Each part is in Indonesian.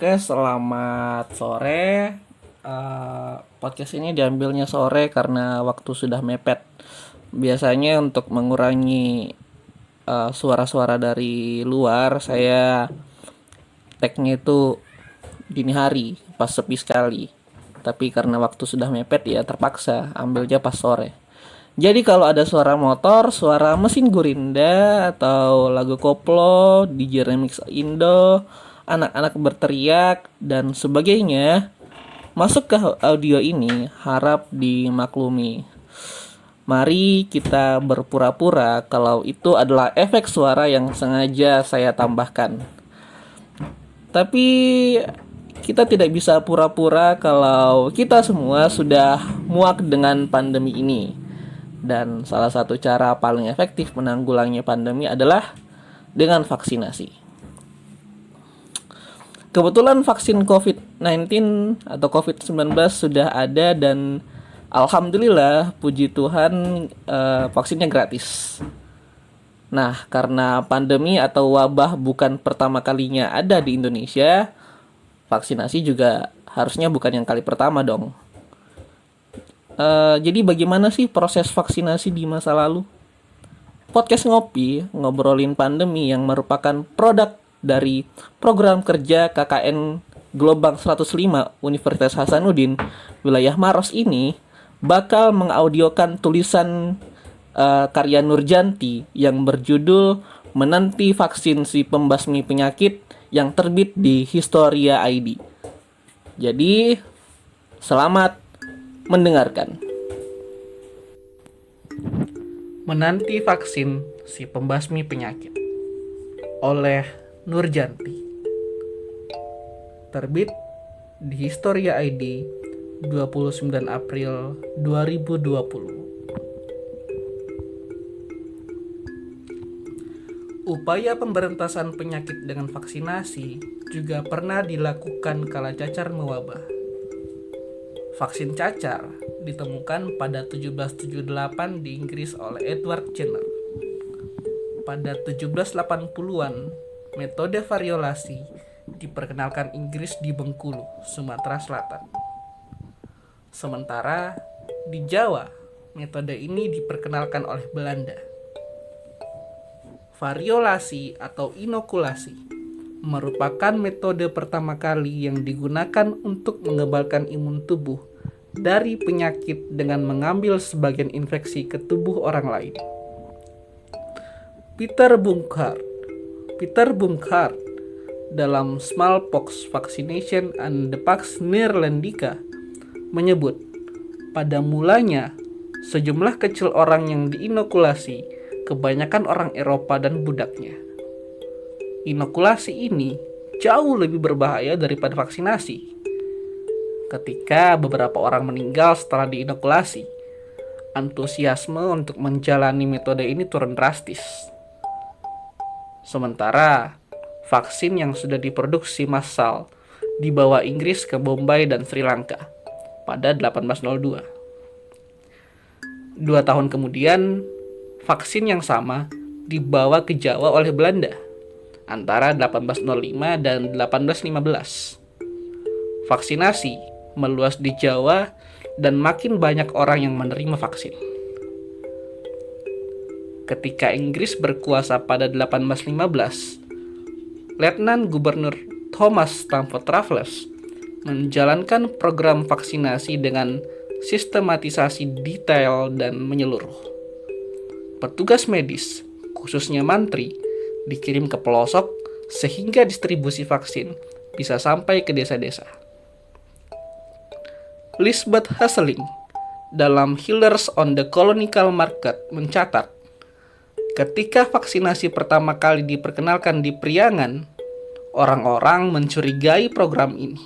Oke, selamat sore. Podcast ini diambilnya sore karena waktu sudah mepet. Biasanya untuk mengurangi suara-suara dari luar, saya tag-nya itu dini hari, pas sepi sekali. Tapi karena waktu sudah mepet ya terpaksa ambilnya pas sore. Jadi kalau ada suara motor, suara mesin gurinda, atau lagu koplo, DJ remix Indo, anak-anak berteriak, dan sebagainya, masuk ke audio ini harap dimaklumi. Mari kita berpura-pura kalau itu adalah efek suara yang sengaja saya tambahkan. Tapi kita tidak bisa pura-pura kalau kita semua sudah muak dengan pandemi ini. Dan salah satu cara paling efektif menanggulangi pandemi adalah dengan vaksinasi. Kebetulan vaksin COVID-19 atau COVID-19 sudah ada dan alhamdulillah puji Tuhan vaksinnya gratis. Nah, karena pandemi atau wabah bukan pertama kalinya ada di Indonesia, vaksinasi juga harusnya bukan yang kali pertama dong. Jadi bagaimana sih proses vaksinasi di masa lalu? Podcast Ngopi ngobrolin pandemi yang merupakan produk dari program kerja KKN Gelombang 105 Universitas Hasanuddin wilayah Maros ini bakal mengaudiokan tulisan karya Nurjanti yang berjudul Menanti Vaksin Si Pembasmi Penyakit yang terbit di Historia ID. Jadi, selamat mendengarkan. Menanti Vaksin Si Pembasmi Penyakit oleh Nurjanti. Terbit di Historia ID 29 April 2020. Upaya pemberantasan penyakit dengan vaksinasi juga pernah dilakukan kala cacar mewabah. Vaksin cacar ditemukan pada 1778 di Inggris oleh Edward Jenner. Pada 1780-an, metode variolasi diperkenalkan Inggris di Bengkulu, Sumatera Selatan. Sementara di Jawa, metode ini diperkenalkan oleh Belanda. Variolasi atau inokulasi merupakan metode pertama kali yang digunakan untuk mengebalkan imun tubuh dari penyakit dengan mengambil sebagian infeksi ke tubuh orang lain. Peter Bungkart dalam Smallpox Vaccination and the Pax Neerlandica menyebut, pada mulanya sejumlah kecil orang yang diinokulasi, kebanyakan orang Eropa dan budaknya. Inokulasi ini jauh lebih berbahaya daripada vaksinasi. Ketika beberapa orang meninggal setelah diinokulasi, antusiasme untuk menjalani metode ini turun drastis. Sementara, vaksin yang sudah diproduksi massal dibawa Inggris ke Bombay dan Sri Lanka pada 1802. 2 tahun kemudian, vaksin yang sama dibawa ke Jawa oleh Belanda antara 1805 dan 1815. Vaksinasi meluas di Jawa dan makin banyak orang yang menerima vaksin. Ketika Inggris berkuasa pada 1815, Letnan Gubernur Thomas Stamford Raffles menjalankan program vaksinasi dengan sistematisasi detail dan menyeluruh. Petugas medis, khususnya mantri, dikirim ke pelosok sehingga distribusi vaksin bisa sampai ke desa-desa. Lisbeth Hasseling dalam Healers on the Colonial Market mencatat, ketika vaksinasi pertama kali diperkenalkan di Priangan, orang-orang mencurigai program ini.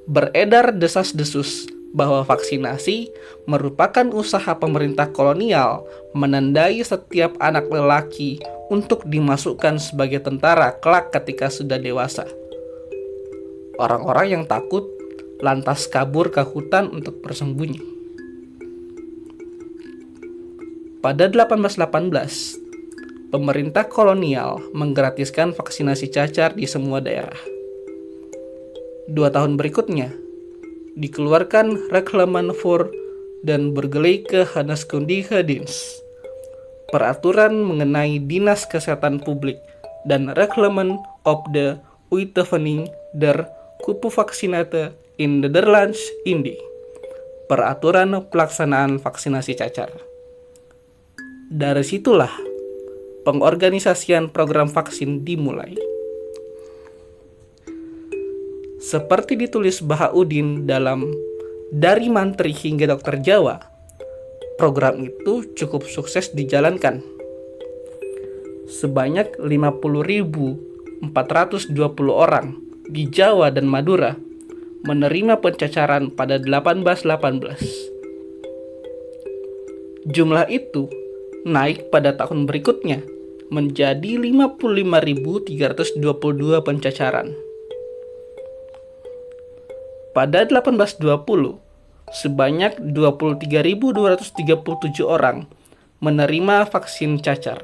Beredar desas-desus bahwa vaksinasi merupakan usaha pemerintah kolonial menandai setiap anak lelaki untuk dimasukkan sebagai tentara kelak ketika sudah dewasa. Orang-orang yang takut lantas kabur ke hutan untuk bersembunyi. Pada 1818, pemerintah kolonial menggratiskan vaksinasi cacar di semua daerah. 2 tahun berikutnya, dikeluarkan Reglement voor dan Burgerlijke Geneeskundige Dienst, peraturan mengenai Dinas Kesehatan Publik, dan Reglement op de Uitvoering der Kupuvaccinate in Nederlands Indie, peraturan pelaksanaan vaksinasi cacar. Dari situlah pengorganisasian program vaksin dimulai. Seperti ditulis Bahaudin dalam Dari Mantri hingga Dokter Jawa, program itu cukup sukses dijalankan. Sebanyak 50.420 orang di Jawa dan Madura menerima pencacaran pada 1818. Jumlah itu naik pada tahun berikutnya menjadi 55.322 pencacaran. Pada 1820, sebanyak 23.237 orang menerima vaksin cacar.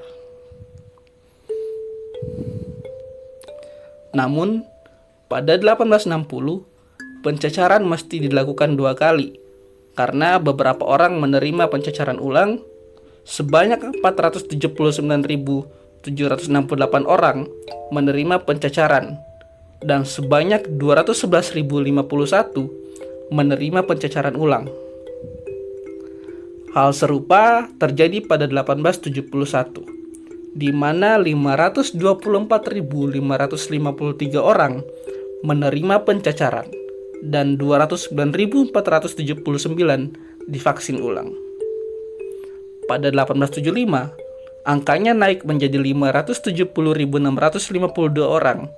Namun, pada 1860, pencacaran mesti dilakukan 2 kali, karena beberapa orang menerima pencacaran ulang. Sebanyak 479.768 orang menerima pencacaran, dan sebanyak 211.051 menerima pencacaran ulang. Hal serupa terjadi pada 1871, di mana 524.553 orang menerima pencacaran dan 209.479 divaksin ulang. Pada 1875, angkanya naik menjadi 570.652 orang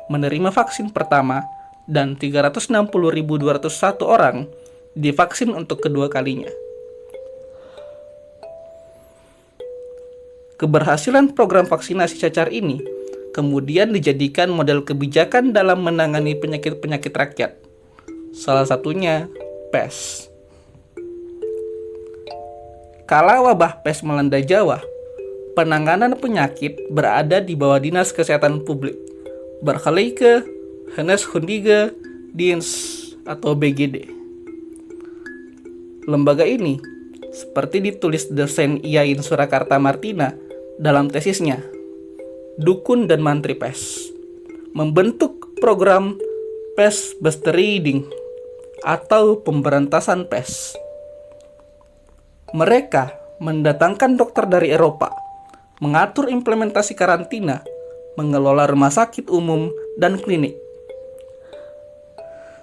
menerima vaksin pertama dan 360.201 orang divaksin untuk kedua kalinya. Keberhasilan program vaksinasi cacar ini kemudian dijadikan model kebijakan dalam menangani penyakit-penyakit rakyat. Salah satunya PES. Kala wabah PES melanda Jawa, penanganan penyakit berada di bawah Dinas Kesehatan Publik, Burgerlijke Geneeskundige Dienst atau BGD. Lembaga ini, seperti ditulis dosen Iain Surakarta Martina dalam tesisnya, Dukun dan Mantri PES, membentuk program PES Bestrijding atau pemberantasan PES. Mereka mendatangkan dokter dari Eropa, mengatur implementasi karantina, mengelola rumah sakit umum dan klinik.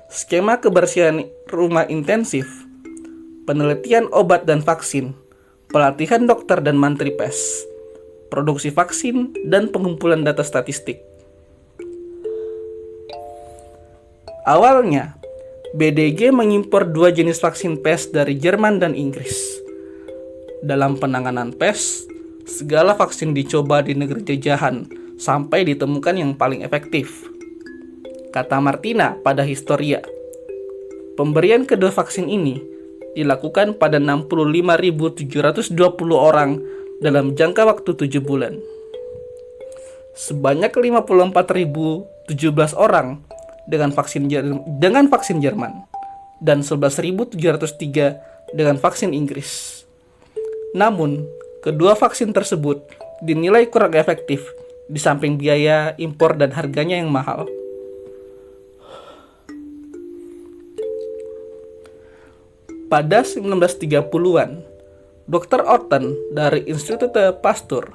Skema kebersihan rumah intensif, penelitian obat dan vaksin, pelatihan dokter dan mantri PES, produksi vaksin, dan pengumpulan data statistik. Awalnya, BDG mengimpor 2 jenis vaksin PES dari Jerman dan Inggris. Dalam penanganan PES, segala vaksin dicoba di negeri jajahan sampai ditemukan yang paling efektif. Kata Martina pada Historia, pemberian kedua vaksin ini dilakukan pada 65.720 orang dalam jangka waktu 7 bulan. Sebanyak 54.017 orang dengan vaksin Jerman dan 11.703 dengan vaksin Inggris. Namun, kedua vaksin tersebut dinilai kurang efektif di samping biaya impor dan harganya yang mahal. Pada 1930-an, Dr. Otten dari Institute Pasteur,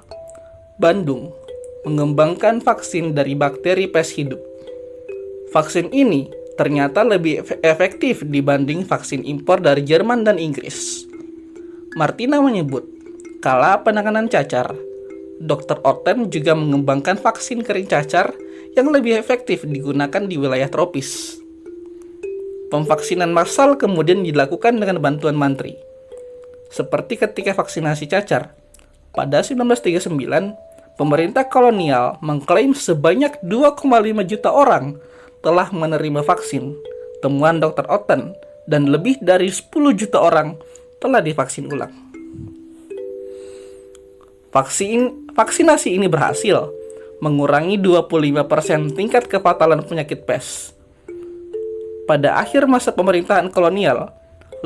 Bandung, mengembangkan vaksin dari bakteri PES hidup. Vaksin ini ternyata lebih efektif dibanding vaksin impor dari Jerman dan Inggris. Martina menyebut, kala penanganan cacar, Dr. Otten juga mengembangkan vaksin kering cacar yang lebih efektif digunakan di wilayah tropis. Pemvaksinan massal kemudian dilakukan dengan bantuan mantri. Seperti ketika vaksinasi cacar, pada 1939, pemerintah kolonial mengklaim sebanyak 2,5 juta orang telah menerima vaksin, temuan Dr. Otten, dan lebih dari 10 juta orang telah divaksin ulang. Vaksinasi ini berhasil mengurangi 25% tingkat kefatalan penyakit PES. pada akhir masa pemerintahan kolonial,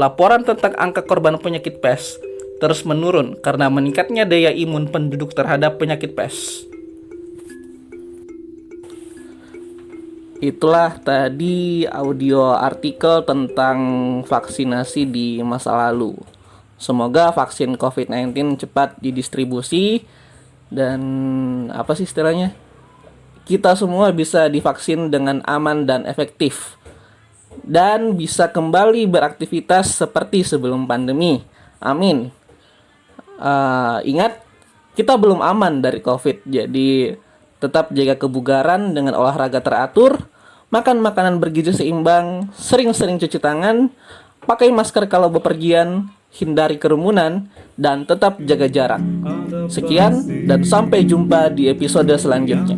laporan tentang angka korban penyakit pes terus menurun karena meningkatnya daya imun penduduk terhadap penyakit pes. Itulah tadi audio artikel tentang vaksinasi di masa lalu. Semoga vaksin COVID-19 cepat didistribusi dan apa sih istilahnya? Kita semua bisa divaksin dengan aman dan efektif dan bisa kembali beraktivitas seperti sebelum pandemi. Amin. Ingat, kita belum aman dari COVID, jadi tetap jaga kebugaran dengan olahraga teratur, makan makanan bergizi seimbang, sering-sering cuci tangan, pakai masker kalau bepergian, hindari kerumunan, dan tetap jaga jarak. Sekian, dan sampai jumpa di episode selanjutnya.